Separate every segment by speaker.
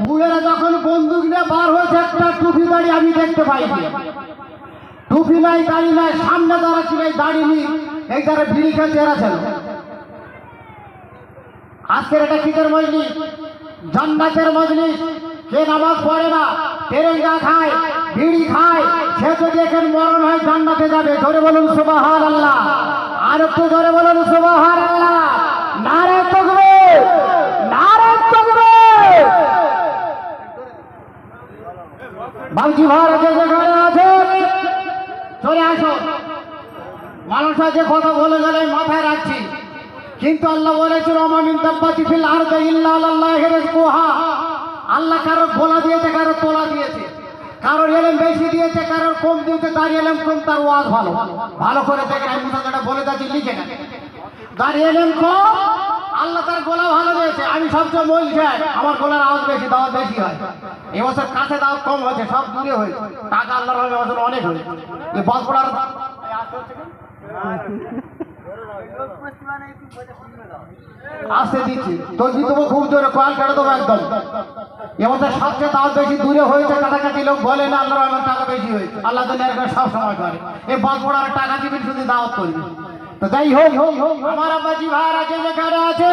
Speaker 1: বুড়েরা যখন বন্দুক নিয়ে বার হয়েছে একটা টুপি দাঁড়িয়ে আমি দেখতে পাইনি। টুপি নাই, দাড়ি নাই, সামনে যারা ছিল এই দাড়ি নি, এই যারা বিড়ি খেয়েছে এরা ছিল। আজকের এটা কিসের মজলিস? জান্নাতের মজলিস। কে নামাজ পড়ে না, তেরেঙ্গা খায়, বিড়ি খায়, সে যদি এখানে মরণ হয় জান্নাতে যাবে। জোরে বলুন সুবহানাল্লাহ। আর একটু জোরে বলুন সুবহানাল্লাহ। নারে তাকবীর, নারে তাকবীর। বাবজি ভাইরা যে যেখানে আছে চলে আসো। মানুষ যে কথা বলে গেলে মাথায় রাখছি, কিন্তু আল্লাহ বলেছিল ওয়া মিন দাব্বাতিন ফিল আরদি ইল্লা আলাল্লাহি রিজকুহা। আল্লাহ কারোর গোলা দিয়েছে, কারোর তোলা দিয়েছে, কারোর এলেম বেশি দিয়েছে, কারোর কম দিয়েছে। তার এলেম কম, তার ওয়াজ ভালো। ভালো করে দেখেন, আমি মুসাদাটা বলে যাচ্ছি, লিখে না। তার এলেম কম, আল্লাহ তার গোলা ভালো দিয়েছে। আমি সবচেয়ে মূল খাই, আমার গোলার আওয়াজ বেশি, দাওয়াত বেশি হয়। এবছর কাছে দাওয়াত কম হয়েছে, সব দূরে হয়েছে। টাকা আল্লাহর রহমতে এবছর অনেক হয়েছে। এই বদপড়ার আসতে দিচ্ছি, তসবি দেবো খুব জোরে, কয়েল কেটে দেবো একদম। এবছর সবচেয়ে দাওয়াত বেশি দূরে হয়েছে, কাছাকাছি লোক বলে না আল্লাহর রহমতে টাকা বেশি হয়েছে। আল্লাহ তো এরকম সব সময় করে। এই বদপড়ার টাকা দিবেন শুধু দাওয়াত করবে। তো যাই হোক, আমার আব্বাজি ভাইরা যে যেখানে আছে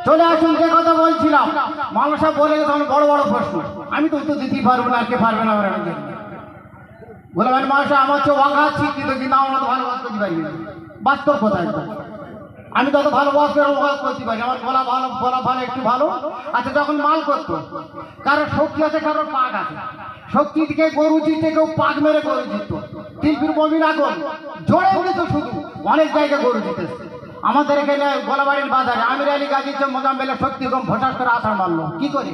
Speaker 1: চলে আসুন। যে কথা বলছিলাম, মানুষরা বলে তখন বড় বড় প্রশ্ন, আমি তো উত্তর দিতেই পারবো না, আর কে পারবে না? বলে ভাই মানুষ আমার চেয়ে অগাধ শিক্ষিত, কিন্তু আমরা তো ভালো ওয়াজ করতে পারি না। বাস্তব কথা একদম। আমি তত ভালো ওয়াজ করতে পারি, আমার বলা ভালো, বলা ভালো, একটু ভালো। আচ্ছা, যখন মাল করতো, কারোর শক্তি আছে, কারোর পাক আছে। শক্তি থেকে গরু জিততে, কেউ পাক মেরে গরু জিততো। তিলপির মমিন আগুন জোরে উঠেত, শুধু অনেক জায়গায় গরু জিতেছে। আমাদের এখানে গোলাবাড়ির বাজারে আমির আলী গাজীর মোজাম্মেলের শক্তি কম ভোটার করে আসার মারলো। কি করে?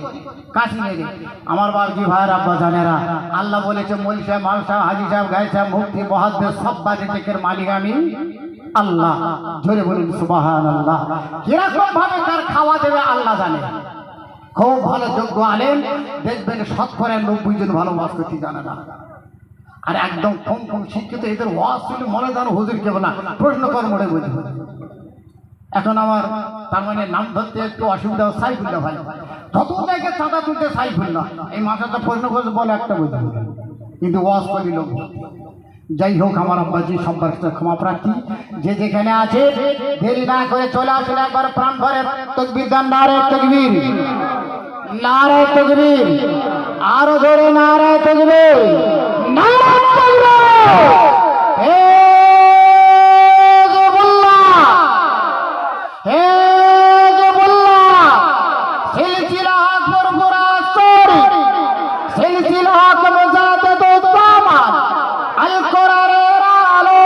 Speaker 1: কাশি মেরে। আমার বাবজি ভাইয়ের আব্বা জানেরা, আল্লাহ বলেছে মৌলী সাহেব, মাল সাহেব, হাজি সাহেব, গায়ে সাহেব, মুফতি, মহাদ্দেশ, সব বাজে টেকের মালিক আমি আল্লাহ। জোরে বলুন সুবহানাল্লাহ। কিরকম ভাবে কার খাওয়া দেবে আল্লাহ জানে। খুব ভালো যোগ্য আলেম দেখবেন 90% জন ভালো ওয়াজ করতে জানে না। আর একদম কম কম শিক্ষিত এদের ওয়াজ শুনে মনে জানো হুজুর কেবল না, প্রশ্ন কর্মে বুঝবে। এখন আমার তার মানে নাম ধরতে একটু অসুবিধা, সাইফুল্লাহ ভাই। যত জায়গায় চাঁদা তুলতে সাইফুল্লাহ, এই মাথাটা প্রশ্ন করছে বলে একটা বুঝবে, কিন্তু ওয়াজ করি লোক। যাই হোক, আমার আব্বাজি সম্পর্কে ক্ষমা প্রার্থী। যে যেখানে আছে দেরি না করে চলে আসলে একবার প্রাণ ভরে তাকবীর দেন। নারে তাকবীর, নারে তাকবীর, আরো জোরে নারে তাকবীর, নারে তাকবীর। হে জবুল্লাহ, হে জবুল্লাহ, সিলসিলা হক বরপুরা সরি, সিলসিলা হক মুজাদ্দিদ উত্তমান আল কোরআনের আলো।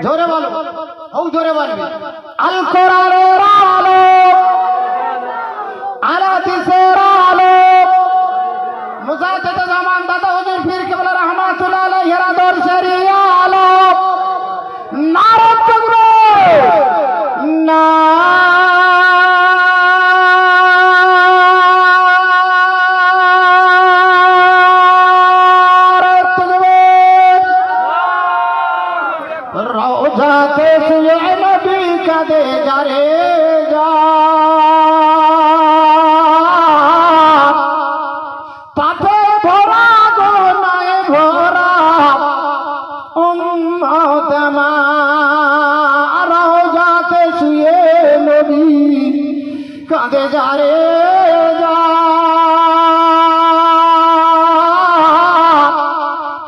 Speaker 1: জোরে বলো, ও জোরে বলবে। আল কোরআনের আলো, আলাদিসের আলো, মুজাদ্দিদ জামান দাদা হুজুর পীর কেবলা রাহমাতুল্লাহ আলাইহির আদর্শের আলো। নারে তাকবীর, নারে তাকবীর। রওজাতে শুয়ে নবী কাঁদে যারে যা, পাপে ভরা গোনায় ভরা উম্মত আমার। রওজাতে শুয়ে নবী কাঁদে যারে যা,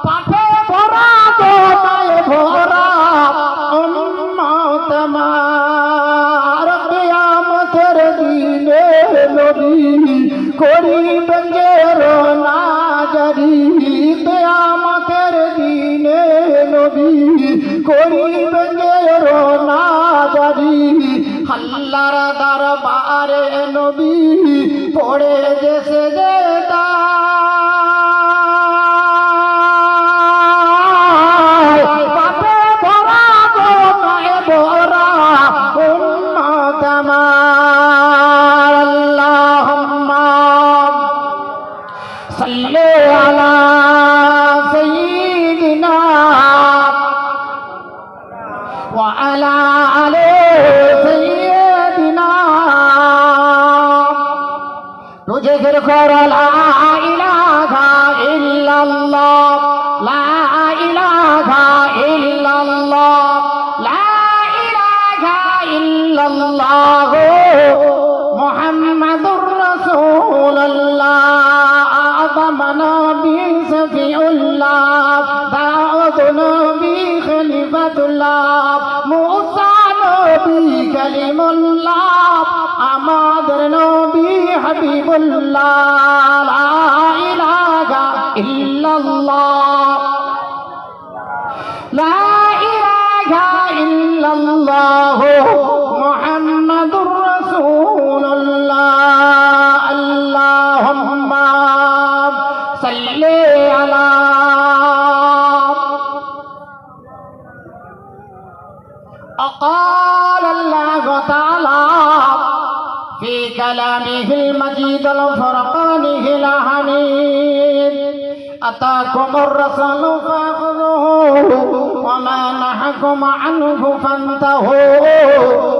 Speaker 1: পাপে ভরা গোনায় ভরা উম্মত আমার। কিয়ামতের দিনে নবী করিবেন যে রোনা জারি, কিয়ামতের দিনে নবী করিবেন যে রোনা জারি। আল্লাহর দরবারে নবী পড়ে যেছে যেটা, পাপে ভরা গোনায় ভরা উম্মত আমার। আল্লাহুম্মা সাল্লি আলা সাইয়্যিদিনা ওয়া আলা আলি সাইয়্যিদিনা। तो जिक्र करो ला इलाहा इल्लल्लाह, ला इलाहा इल्लल्लाह, ला इलाहा इल्लल्लाह मुहम्मदुर रसूलुल्लाह। आदम नबी सफीउल्लाह, दाऊद नबी खलीफातुल्लाह, मूसा नबी कलीमुल्लाह, আমাদের নবী হাবিবুল্লাহ। লা ইলাহা ইল্লাল্লাহ, লা ইলাহা ইল্লাল্লাহ মুহাম্মাদুর রাসূলুল্লাহ। আল্লাহুম্মা সাল্লি আলা قال الله تعالى في كلامه المجيد الفرقانه الحميد أتاكم الرسول فخذوه وما نهاكم عنه فانتهوا.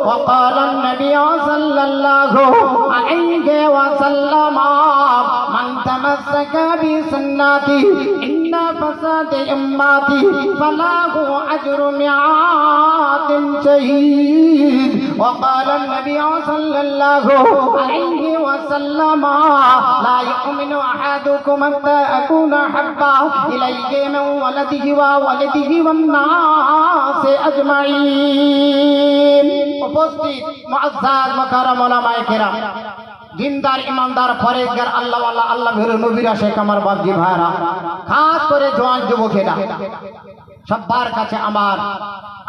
Speaker 1: وقال النبي صلى الله عليه وسلم من تمسك بسنتي إن فساد أمتي فله أجر مئات شهيد. وقال النبي صلى الله عليه وسلم لا يؤمن أحدكم حتى أكون أحب إليه من ولده ووالده والناس أجمعين. উপস্থিত মুআজ্জাজ মুকাররম উলামায়ে কেরাম, দিনদার ইমানদার পরেজগার আল্লাহওয়ালা আল্লাহ ভীরু নবীরা, শেখ আমার বাপজি ভাইরা, খাস করে জওয়ান যুবকেরা, সবার কাছে আমার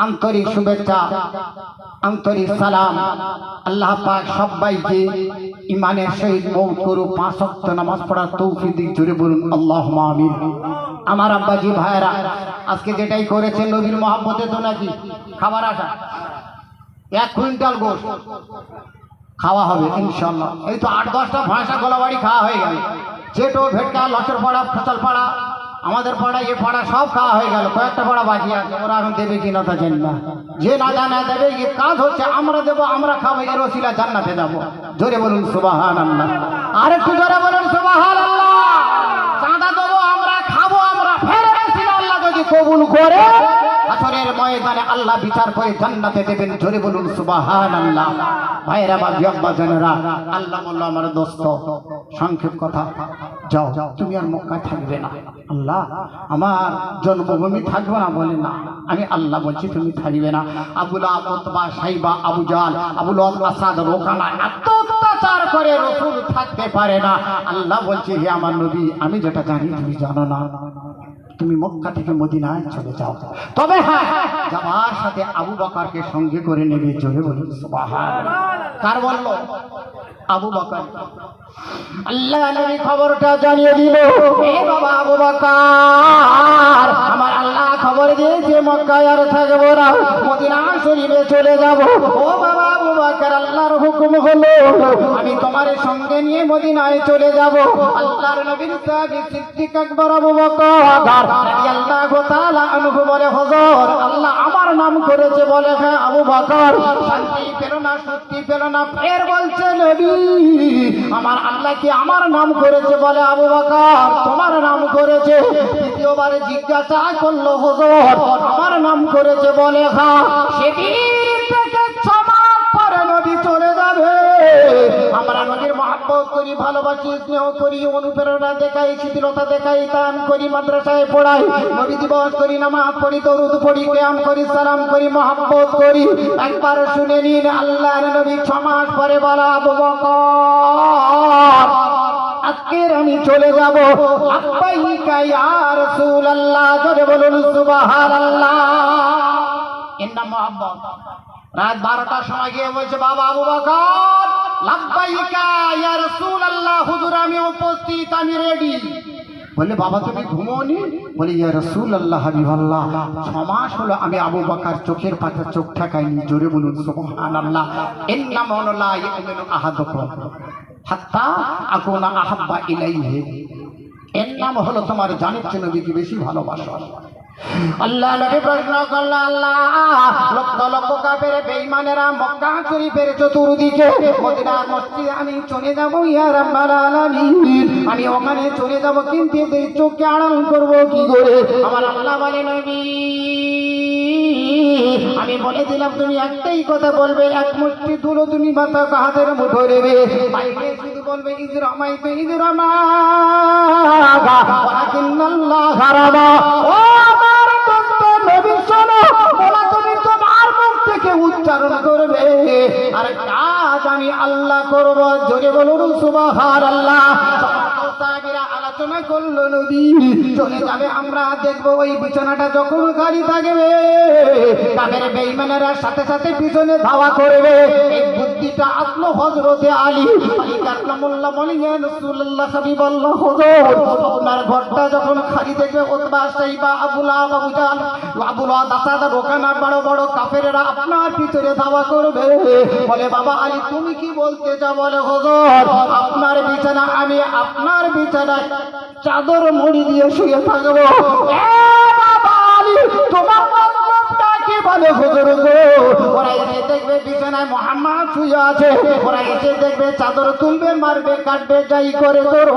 Speaker 1: আন্তরিক শুভেচ্ছা, আন্তরিক সালাম। আল্লাহ পাক সবাইকে ইমানের সহিত মওত করুক, 5 ওয়াক্ত নামাজ পড়ার তৌফিক দিক। জোরে বলুন আল্লাহুম্মা আমিন। আমার আব্বাজি ভাইরা আজকে যেটাই করেছেন নবীর মহব্বতে তো নাকি খাবার আসা 1 কুইন্টাল গোশত খাওয়া হবে ইনশাআল্লাহ। এই তো 8-10টা ভাষা গোলাবাড়ি খাওয়া হয়ে গেল, চেটো ভেটকা লসর পাড়া ফসল পাড়া আমাদের পাড়া এ পাড়া সব খাওয়া হয়ে গেল, কয়েকটা পাড়া বাকি আছে, ওরা এখন দেবে কিনা তা জানি না। যে না জানা দেবে, এ কাজ হচ্ছে আমরা দেবো, আমরা খাবো, এর ওসিলা জান্নাতে যাবো। জোরে বলুন সুবহানাল্লাহ, আর একটু জোরে বলুন সুবহানাল্লাহ। চাঁদা দেবো, আমরা খাবো, আমরা ফেরে ওসিলা আল্লাহ যদি কবুল করে হাসরের ময়দানে আল্লাহ বিচার করে জান্নাতে দেবেন। জোরে বলুন সুবহানাল্লাহ। ভাইরা বা বিয়াব্বা জানেরা, আল্লাহ বলল আমার দোস্ত সংক্ষেপ কথা, যাও তুমি আর মক্কায় থাকবে না। আল্লাহ আমার জন্মভূমি থাকবে না বলে না, আমি আল্লাহ বলছি তুমি থাকবে না। আবুল আবতবা সাইবা আবু জাল আবুল আসাদ রোকানা এত অত্যাচার করে রাসূল থাকতে পারে না। আল্লাহ বলছে হে আমার নবী, আমি যেটা জানি তুমি জানো না, তুমি মক্কা থেকে মদিনায় চলে যাও। তবে হ্যাঁ, যাবার সাথে আবু বকরকে সঙ্গে করে নেবে। জোরে বলুন সুবহানাল্লাহ। কার বলল? আবু বকর। আল্লাহ নবী খবরটা জানিয়ে দিল, এ বাবা আবু বকর, আমার আল্লাহ খবর দিয়েছে মক্কায় আর থাকবো না, মদিনা শরীফে চলে যাব। ও বাবা আবু বকর, আল্লাহর হুকুম হলো আমি তোমার সঙ্গে নিয়ে মদিনায় চলে যাব। আল্লাহর নবীর সাহাবী সিদ্দিক আকবর আবু বকর রাদিয়াল্লাহু তাআলা আনহু বলে, হুজুর আল্লাহ আমার নাম করেছে। বলে হ্যাঁ আবু বকর। শান্তি পেল না, সত্যি পেল না, ফের বলছে নবী আমার আল্লাহ কি আমার নাম করেছে? বলে আবু বকর তোমার নাম করেছে। দ্বিতীয়বারে জিজ্ঞাসা করলো, হুজুর আমার নাম করেছে? বলে হ্যাঁ। সেদিন থেকে 6 মাস পরে নবী চলে যাবে। আমরা নবীর মহব্বত করি, ভালোবাসি, স্নেহ করি, অনুপ্রেরণা দেখাই, শিথিলতা দেখাই, দান করি, মাদ্রাসায় পড়াই, নবী দিবস করি, নামাজ পড়ি, দরুদ পড়ি, কিয়াম করি, সালাম করি, মহব্বত করি। একবার শুনে নিন, আল্লাহর নবী 6 মাস পরে বলা, আবু বকর আজকের আমি চলে যাব। লাব্বাইকা ইয়া রাসূলুল্লাহ। জোরে বলুন সুবহানাল্লাহ। এর নাম মহব্বত। রাত 12টার সময় গিয়ে বলছে, বাবা আবু বকর লাব্বাইকা ইয়া রাসূলুল্লাহ, হুজুর আমি উপস্থিত, আমি রেডি। বলে বাবা তুমি ঘুমোনি? বলে ইয়া রাসূলুল্লাহ হাবিবাল্লাহ 6 মাস হলো আমি আবু বকর চোখের পাতা চোখ ঠেকাইনি। জোরে বলুন সুবহানাল্লাহ। ইন্নামা লা ইউমিনু আহাদুকুম হাত্তা আকুনা আহাব্বা ইলাইহি। এর নাম হলো তোমার জানের চেয়ে নবীকে বেশি ভালোবাসা। আল্লাহ নবী প্রশ্ন করল, আল্লাহ লক্ষ লক্ষ কাফের বেঈমানেরা মক্কা শরীফের চতুর্দিকে মদিনার মসজিদে আমি চলে যাব ইয়া রাব্বাল আলামিন, আমি ওখানে চলে যাব, কিন্তু এই চোখকে আড়াল করব কি করে? আমার আল্লাহ বলে, নবী আমি বলে দিলাম তুমি একটাই কথা বলবে, এক মুষ্টি তুলো তুমি মাথা হাতের মুঠো নেবে, বাইরে শুধু বলবে ইজরামাই তো ইজরামা ওয়ালাকিন্নাল্লাহ হারামা। ও আমার দত্ত নবী শোনো, বলা তুমি তোমার মুখ থেকে উচ্চারণ করবে, আর কাজ আমি আল্লাহ করব। জোরে বলুন সুবহানাল্লাহ। সাহাবীরা আলোচনা করলো, নবী চলে যাবে, আমরা দেখবো ওই বিছানাটা যখন খালি থাকবে কাফের বেঈমানেরা সাথে সাথে পিছনে ধাওয়া করবে। এই বুদ্ধিটা আসলো হযরতে আলী। আলী কাররামুল্লাহ বলেন, ইয়া রাসূলুল্লাহ হাবিবাল্লাহ, হুজুর আপনার ঘরটা যখন খালি দেখবে উতবা সাইবা আবু লাহাব আবু জাহল আবু লাহাব আসাদ রোকানা বড় বড় কাফেররা আপনার পিছনে ধাওয়া করবে। বলে, বাবা আলী তুমি কি বলতে চাও? বলে, হুজুর আপনার বিছানা, আমি আপনার বিছানায় চাদর মুড়ি দিয়ে শুয়ে থাকবো। বাবা আলী তোমার মতলবটা কি? বলে, হুজুর গো ওরা এসে দেখবে বিছানায় মুহাম্মদ শুয়ে আছে, ওরা এসে দেখবে চাদর তুলবে, মারবে, কাটবে, যাই করে করো,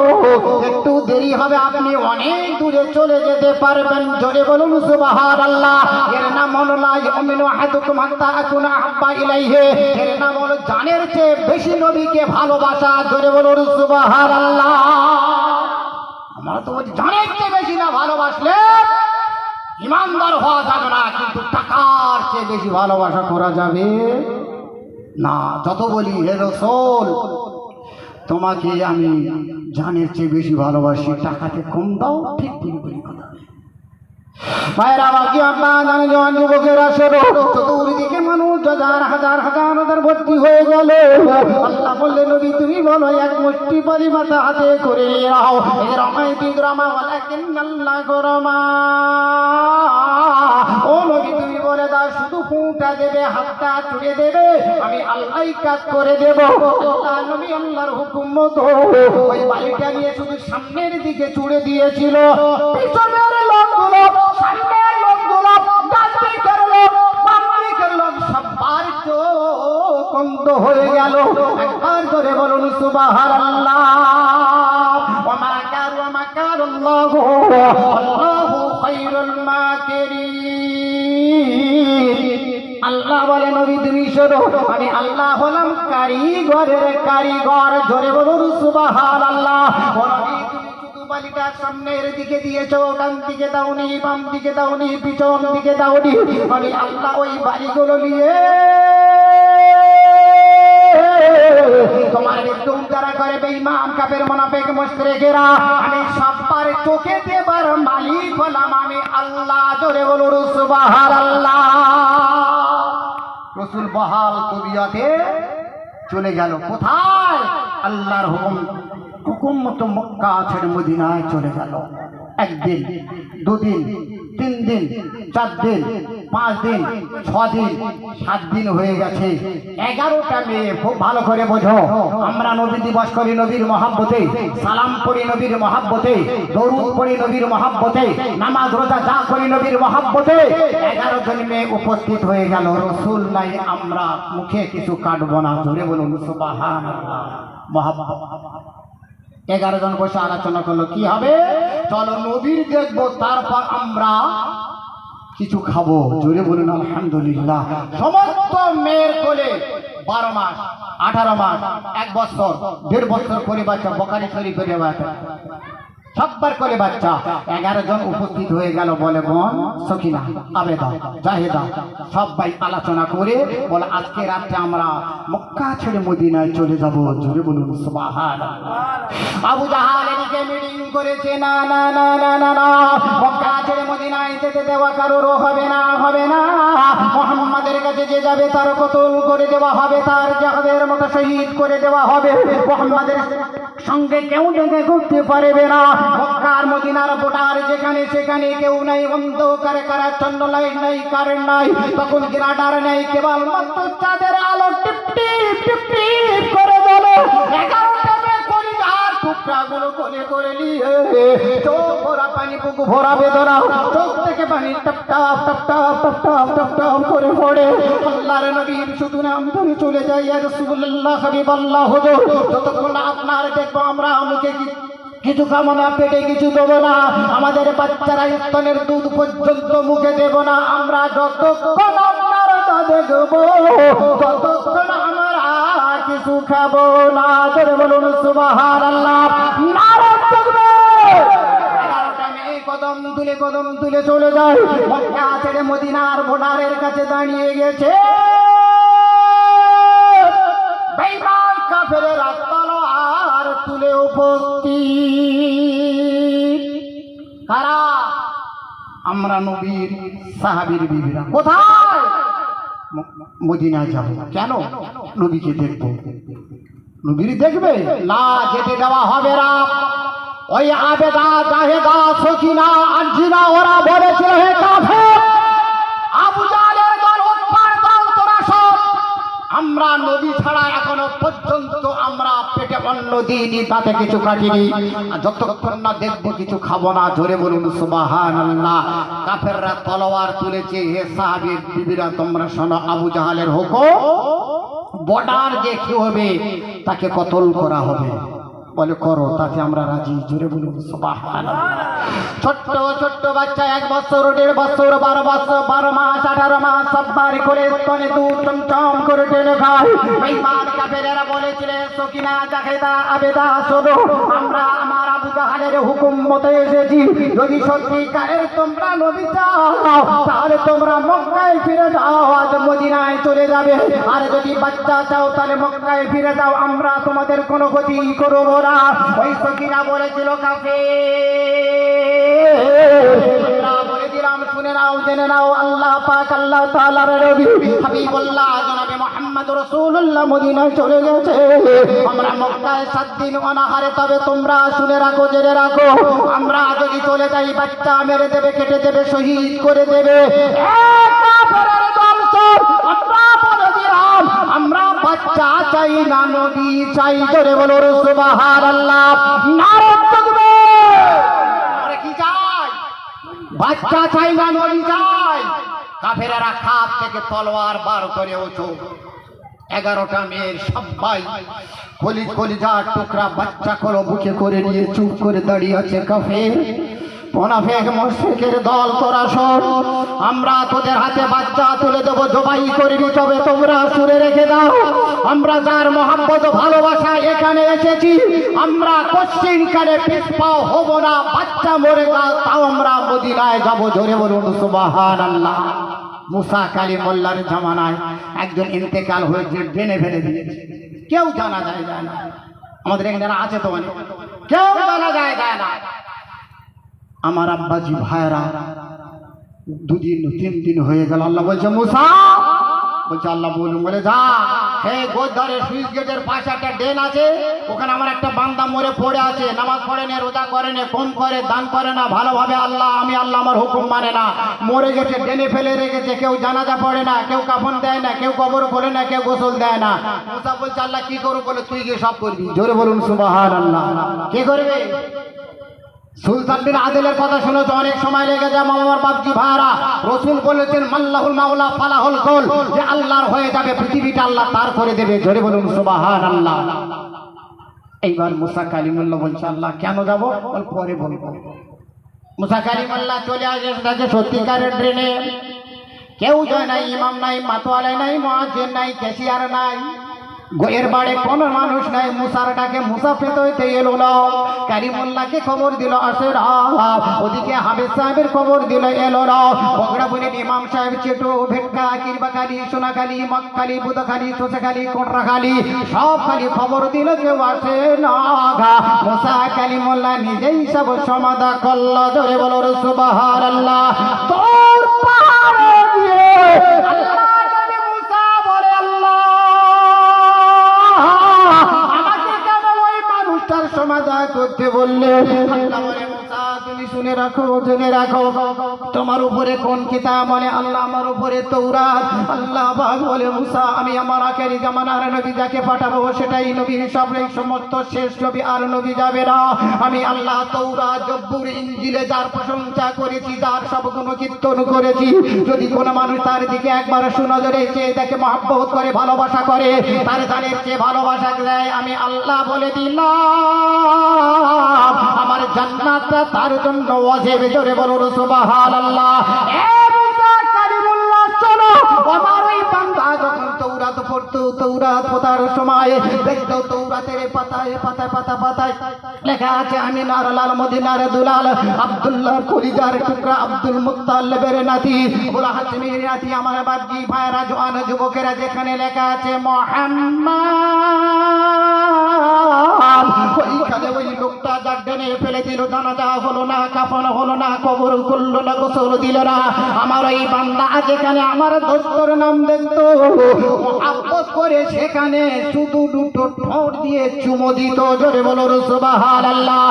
Speaker 1: একটু দেরি হবে, আপনি অনেক দূরে চলে যেতে পারবেন। জোরে বলুন সুবহানাল্লাহ। এর নাম হলো লা ইউমিনু আহাদুকুম হাত্তা আকুনা আহাব্বা ইলাইহি, এর নাম হলো জানের চেয়ে বেশি নবীকে ভালোবাসা। জোরে বলুন সুবহানাল্লাহ। আমরা তো জানের চেয়ে বেশি না ভালোবাসলে ইমানদার হওয়া যাবে না, কিন্তু টাকার চেয়ে বেশি ভালোবাসা করা যাবে না। যত বলি হে রাসূল তোমাকে আমি জানের চেয়ে বেশি ভালোবাসি, টাকাতে কম দাও, ঠিক বলি কথা। মায়েরা বাকি আব্বা জানে, জওয়ান যুবকেরা শোনো, চতুর্দিকে মানুষ হাজার হাজার হাজার হাজার ভর্তি হয়ে গেল। আল্লাহ বললেন, নবী তুমি বলো এক মুষ্টি পরি মাথা হাতে করে নিয়ে নাও, এদের আমায় বিদ্রামা ওয়ালাকিন্নাল্লাহ গরমা। ও নবী তুমি বলে দাও, শুধু ফুঁটা দেবে, হাতটা চুড়ে দেবে, আমি আল্লাহই কাজ করে দেব। আল্লাহ নবী আল্লাহর হুকুম মতো ওই বাড়িটা নিয়ে শুধু সামনের দিকে চুড়ে দিয়েছিল, পিছনের লোকগুলো, সামনের লোকগুলো, ডান দিকের লোক, বাম দিকের লোক সবার চোখ অন্ধ হয়ে গেল। একবার ধরে বলুন সুবহানাল্লাহ। ওয়া মাকারুল্লাহু আল্লাহু খায়রুল মাকিরিন। আল্লাহ বলে, নবী তুমি শোনো, আমি আল্লাহ হলাম কারিগরের কারিগর। জোরে বলুন সুবহানাল্লাহ। ও নবী তুমি শুধু বালিটা সামনের দিকে দিয়েছো, ডান দিকে দাওনি, বাম দিকে দাওনি, পিছন দিকে দাওনি, আমি আল্লাহ ওই বাড়িগুলো নিয়ে তোমার একদম যারা করে বেঈমান কাফের মুনাফিক মুশরিকেরা, আমি সবার চোখে দেবার মালিক হলাম আমি আল্লাহ। জোরে বলুন সুবহানাল্লাহ। রাসূল বহাল তবিয়তে চলে গেল কোথায়? আল্লাহর হুকুম মতো মক্কা ছেড়ে মদিনায় চলে গেল। একদিন, দুদিন, 3 দিন, 4 দিন, 5 দিন, 6 দিন, 7 দিন হয়ে গেছে। 11টা মেয়ে, খুব ভালো করে বোঝো, আমরা নবী দিবস করি নবীর মহাব্বতে, সালাম পড়ি নবীর মহাব্বতে, দরুদ পড়ি নবীর মহাব্বতে, নামাজ রোজা যা করি নবীর মহাব্বতে। 11 জন মেয়ে উপস্থিত হয়ে গেল। রাসূল নাই, আমরা মুখে কিছু কাটবো না। জোরে বলুন সুবহানাল্লাহ। মহাব্বত। 11 জন বসে আলোচনা করলো কি হবে, চলো নবীর দেখবো, তারপর আমরা কিছু খাবো। জোরে বলুন আলহামদুলিল্লাহ। সমস্ত মেয়ের কোলে 12 মাস, 18 মাস, 1 বছর, 1.5 বছর করে বাচ্চা, বুখারী শরীফের রিওয়ায়াত, সবার কোলে বাচ্চা। 11 জন উপস্থিত হয়ে গেল। বলে, বোন সকিনা, আবেদা, জাহেদা সবাই আলোচনা করে বলে, আজকে রাতে আমরা মক্কা ছেড়ে মদিনায় চলে যাব। জোরে বলুন সুবহানাল্লাহ। আবু জাহাল এদিকে মিটিং করেছে, না না না না না না, মক্কা ছেড়ে মদিনায় যেতে দেওয়া কারোর হবে না, হবে না। মুহাম্মাদের কাছে যে যাবে তার কতল করে দেওয়া হবে, তার জাহাদের মতো শহীদ করে দেওয়া হবে। মুহাম্মাদের সঙ্গে কেউ দেখা করতে পারবে না। মক্কার মদিনার বর্ডার যেখানে সেখানে কেউ নাই, অন্ধকার, কারাচ্ছন্ন, লাইট নাই, কারেন্ট নাই, তখন গ্রাডার নাই, কেবল মাত্র চাঁদের আলো টিপ টিপ টিপ টিপ করে বলে। 11টা কলিজার টুকরাগুলো কোলে করে নিয়ে চোখ ভরা পানি, বুক ভরা বেদনা, চোখ থেকে পানি top top top top top top top top করে পড়ে। আল্লাহর নবীর শুধু নাম ধরে চলে যায়, ইয়া রাসূলুল্লাহ, হাবিবাল্লাহ, হুজুর যতক্ষণ না আপনার দেখবো আমরা মুখে কিছু খাবো না, পেটে কিছু দেবো না, আমাদের বাচ্চারা স্তনের দুধ পর্যন্ত মুখে দেব না, আমরা যতক্ষণ আপনার দেখবো ততক্ষণ আমরা কিছু খাবো না। ধরে বলুন সুবহানাল্লাহ, নারে তাকবীর। 11টা মেয়ে কদম তুলে চলে যায়, মক্কা ছেড়ে মদিনার বর্ডারের কাছে দাঁড়িয়ে গেছে। বেঈমান কাফেররা তলোয়ার তুলে উপস্থিত। কারা? আমরা নবীর সাহাবীর বিবিরা। কোথায়? মদিনায় যাব। কেন? নবীকে দেখবো। নবীর দেখবে না, যেতে দেওয়া হবে না। ওই আবেদা, জাহেদা, সকিনা, আনজিনা ওরা বলেছিল, হে কাফের, আবু জাহেলের দল, উতবার দল, তোরা সব আমরা নবী ছাড়া এখনো পর্যন্ত আমরা পেটে অন্ন দিইনি, তাতে কিছু কাটিনি, যতক্ষণ না দেখবো কিছু খাবো না। জোরে বলুন সুবহানাল্লাহ। কাফেররা তলোয়ার তুলেছে। হে সাহাবীর বিবিরা, তোমরা শোনো, আবু জাহেলের হুকুম, বর্ডার যে কি হবে তাকে কতল করা হবে। বলে করো, তাতে আমরা রাজি। জোরে বলুন সুবহানাল্লাহ। ছোট্ট ছোট্ট বাচ্চা, 1 বছর, 1.5 বছর, 12 বছর, 12 মাস, 18 মাস, সববার করে স্তনে দুধ চমচম করে টেনে খায়। বেঈমান কাফেরেরা বলেছিলেন, সকিনা, জাহেদা, আবেদা, শোনো, আমরা আমার আবু জাহেলের হুকুম মতে এসেছি। যদি সত্যিকারের তোমরা নবী চাও তাহলে তোমরা মক্কায় ফিরে যাও, আজ মদিনায় চলে যাবে। আর যদি বাচ্চা চাও তাহলে মক্কায় ফিরে যাও, আমরা তোমাদের কোনো ক্ষতি করব না। ওই সকিনা বলেছিল, কাফের বলে দিলাম, শুনে নাও, জেনে নাও, আল্লাহ পাক, আল্লাহ তাআলার নবী হাবিবুল্লাহ জনাবে মুহাম্মদ রাসূলুল্লাহ মদিনায় চলে গেছে। আমরা মক্কায় 7 দিন অনাহারে। তবে তোমরা শুনে রাখো, জেনে রাখো, আমরা যদি চলে যাই বাচ্চা মেরে দেবে, কেটে দেবে, শহীদ করে দেবে। কাফেরের দল সব আমরা বলে দিলাম, আমরা বাচ্চা চাই না, নবী চাই। জোরে বলো সুবহানাল্লাহ, নারে তাকবীর। আমরা কি চাই? বাচ্চা চাই না, নবী চাই। কাফেরেরা খাপ থেকে তলোয়ার বার করে ওঠো। 11টা মেয়ের সবাই কলিজার টুকরা বাচ্চা কলো বুকে করে নিয়ে চুপ করে দাঁড়িয়ে আছে। কাফের, মুনাফিক, মুশরিকের দল, তোরা শোন, আমরা তোদের হাতে বাচ্চা তুলে দেবো, জবাই করবি, তবে তোমরা শুনে রেখে দাও, আমরা যার মহব্বত ভালোবাসা এখানে এসেছি, আমরা কোশ্চিনকালে পিছপাও হব না। বাচ্চা মরে যাও, তাও আমরা মদিনায় যাব। জোরে বলুন সুবহানাল্লাহ। মুসা কালিমুল্লাহর জামানায় একজন ইন্তেকাল হয়েছে, ডেনে ফেলে দিয়েছে, কেউ জানা যায় না। আমাদের এখানে আছে তো অনেক, কেউ জানা যায় না। আমার আব্বাজি ভাইরা 2 দিন 3 দিন হয়ে গেল। আল্লাহ বলছে, মুসা, বলছে আল্লাহ বলুন, বলে যা, হে গোদারের সুইচ গেটের পাশে একটা ডেন আছে, ওখানে আমার একটা বান্দা মরে পড়ে আছে, নামাজ পড়ে না, রোজা করে না, কম করে, দান করে না, ভালোভাবে আল্লাহ, আমি আল্লাহ আমার হুকুম মানে না, মরে গেছে, ডেনে ফেলে রেখেছে, কেউ জানাজা পড়ে না, কেউ কাফন দেয় না, কেউ কবর খোলে না, কেউ গোসল দেয় না। মুসা বলছে, আল্লাহ কি করবো? বলে তুই গিয়ে সব করবি। জোরে বলুন সুবহানাল্লাহ। কে করবে? সুলতান বিন আদিলের কথা শুনেছ, অনেক সময় লেগে যায়। আমার বাপজি ভাইরা, রাসূল বলেছেন, মাল্লাহুল মাওলা ফালাহুল কওল, যে আল্লাহর হয়ে যাবে, পৃথিবীটা আল্লাহ তার করে দেবে। জোরে বলুন সুবহানাল্লাহ। এইবার মুসা কালিমুল্লাহ বলছে, আল্লাহ কেন যাব? বল পরে বলবো। মুসা কালিমুল্লাহ চলে আসে সত্যিকারের ট্রেনে। কেউ যায় নাই, ইমাম নাই, মাতোয়ালা নাই, মুয়াজ্জিন নাই, ক্যাশিয়ার নাই, গোয়ের বাড়ে কোনো মানুষ নাই। মুসার ডাকে মুসা পেতে হইতে এলো না। কারিমুল্লাহকে খবর দিল, আসে না। ওদিকে হাফেজ সাহেবের খবর দিল, এলো না। বগড়া বলেন, ইমাম সাহেব চেটু, ভেটকা, কিরবাখালি, সোনাখালি, মক্কালি, বুদখালি, চোষাখালি, কোটরাখালি, সব খালি খবর দিল, কেউ আসে না। মুসা কালিমুল্লাহ নিজেই সব সমাধান করল। জোরে বলো সুবহানাল্লাহ। তোর পাহাড়ে গিয়ে আল্লাহ নবী মুসা বলে, আল্লাহ আমাকে কেন ওই মানুষটার সমাধান করতে বললে? আল্লাহ বলে, মুসা তুমি শুনে রাখো, জেনে রাখো, তোমার উপরে কোন কিতাব? বলে আল্লাহ আমার উপরে তৌরাত। আল্লাহ পাক বলে মুসা, আমি আমার আখেরি জামানার নবী যাকে পাঠাবো সেটাই নবী হিসাবে সমস্ত শেষ নবী আর নবী যাবে না। আমি আল্লাহ তৌরাত, জব্বুর, ইনজিলে যার প্রশংসা করেছি, যার সব গুণ কীর্তন করেছি, যদি কোনো মানুষ তার দিকে একবার সুনজরে চেয়ে দেখে, মহব্বত করে, ভালোবাসা করে, তার জানের চেয়ে ভালোবাসা দেয়, আমি আল্লাহ বলে দিলাম আমার জান্নাতটা তার জন্য ওয়াজিব। জোরে বলো সুবহানাল্লাহ। আমার ওই বান্দা যখন তৌরাত পড়তো, তৌরাত পড়ার সময় দেখতো তৌরাতের পাতায় পাতায় পাতা পাতায় লেখা আছে আমি নারালাল মদিনার দুলাল আব্দুল্লাহ কলিজার টুকরা আব্দুল মুত্তালিবের নাতি, ওরা হাশিমের নাতি, আমার বাপজি ভাইরা জওয়ান যুবকেরা, যেখানে লেখা আছে মুহাম্মদ, ওইখানে ওই লোকটা জাড্ডেনে ফেলে দিল, জানাজা হলো না, কাফন হলো না, কবর করলো না, গোসল দিল না। আমার ওই বান্দা যেখানে আমার দোস্তর নাম দেখতো, আপস করে সেখানে শুধু দুটো ঠোঁট দিয়ে চুমো দিত। জোরে বলো সুবহানাল্লাহ।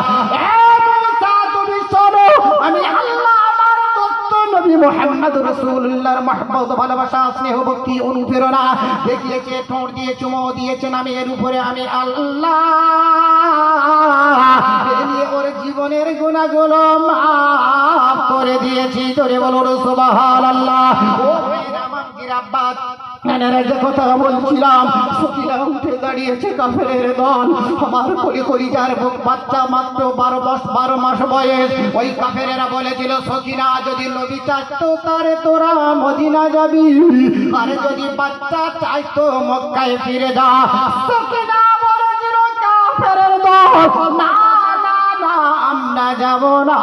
Speaker 1: তুমি শোনো, আমি আল্লাহ আমার দোস্ত নবী মুহাম্মদ রাসূলুল্লাহর মহব্বত, ভালোবাসা, স্নেহ, ভক্তি, অনুপ্রেরণা দেখিয়েছে, ঠোঁট দিয়ে চুমো দিয়েছেন। আমি এর উপরে আমি আল্লাহ ওর জীবনের গুনাহগুলো মাফ করে দিয়েছি। জোরে বলো সুবহানাল্লাহ। ও মেয়েরা মানজির আব্বা যে কথা বলছিলাম, সকিনা উঠে দাঁড়িয়েছে, কাফেরের দল, আমার কলিজার বুক বাচ্চা, মাত্র 12 মাস বয়স। ওই কাফেরেরা বলেছিল, সকিনা যদি নবী চাইতো তারে তোরা মদিনা যাবি, আর যদি বাচ্চা চাইতো মক্কায় ফিরে যা। সকিনা বলেছিল কাফেরের দল, না আমরা যাব না।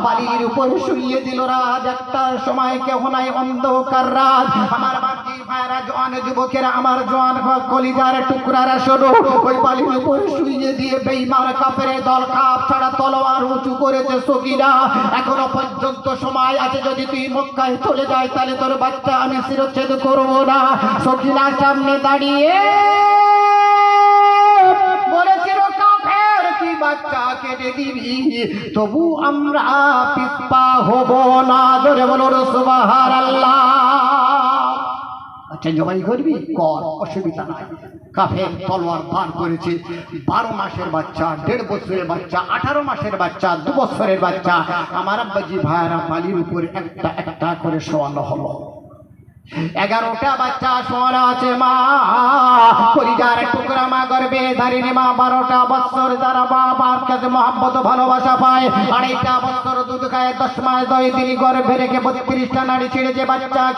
Speaker 1: বালির উপর শুইয়ে দিল রাত, একটার সময় কেউ নাই, অন্ধকার রাত। আমার বাকি ভাইরা জওয়ান যুবকেরা, আমার জওয়ান কলিজার টুকরারা, শোনো, ওই বালির উপর শুইয়ে দিয়ে বেঈমান কাফেরের দল কাপ ছাড়া তলোয়ার উঁচু করেছে। সকিনা এখনো পর্যন্ত সময় আছে, যদি তুই মক্কায় চলে যাই তাহলে তোর বাচ্চা আমি শিরচ্ছেদ করবো না। সকিনার সামনে দাঁড়িয়ে বলেছিল, কাফের কি বাচ্চা কেটে দিবি, তবু আমরা পিছপা হব না। জোরে বলো সুবহানাল্লাহ। আচ্ছা জবাই করবি, কর, অসুবিধা নাই। কাফের তলোয়ার বার করেছে, 12 মাসের বাচ্চা, 1.5 বছরের বাচ্চা, 18 মাসের বাচ্চা, 2 বছরের বাচ্চা, আমার আব্বাজি ভাইরা বালির উপর একটা একটা করে শোয়ানো হলো। 11টা বাচ্চা শোয়ানো আছে। মা কলিজার টুকরা, মা গর্ভে ধারিণী মা, 12টা বছর যারা বাবার কাছে মহব্বত ভালোবাসা পায়, 2.5 বছর দুধ খায়, 10 মাস 10 দিন গর্ভে রেখে 32টা নাড়ি ছেড়ে যে বাচ্চা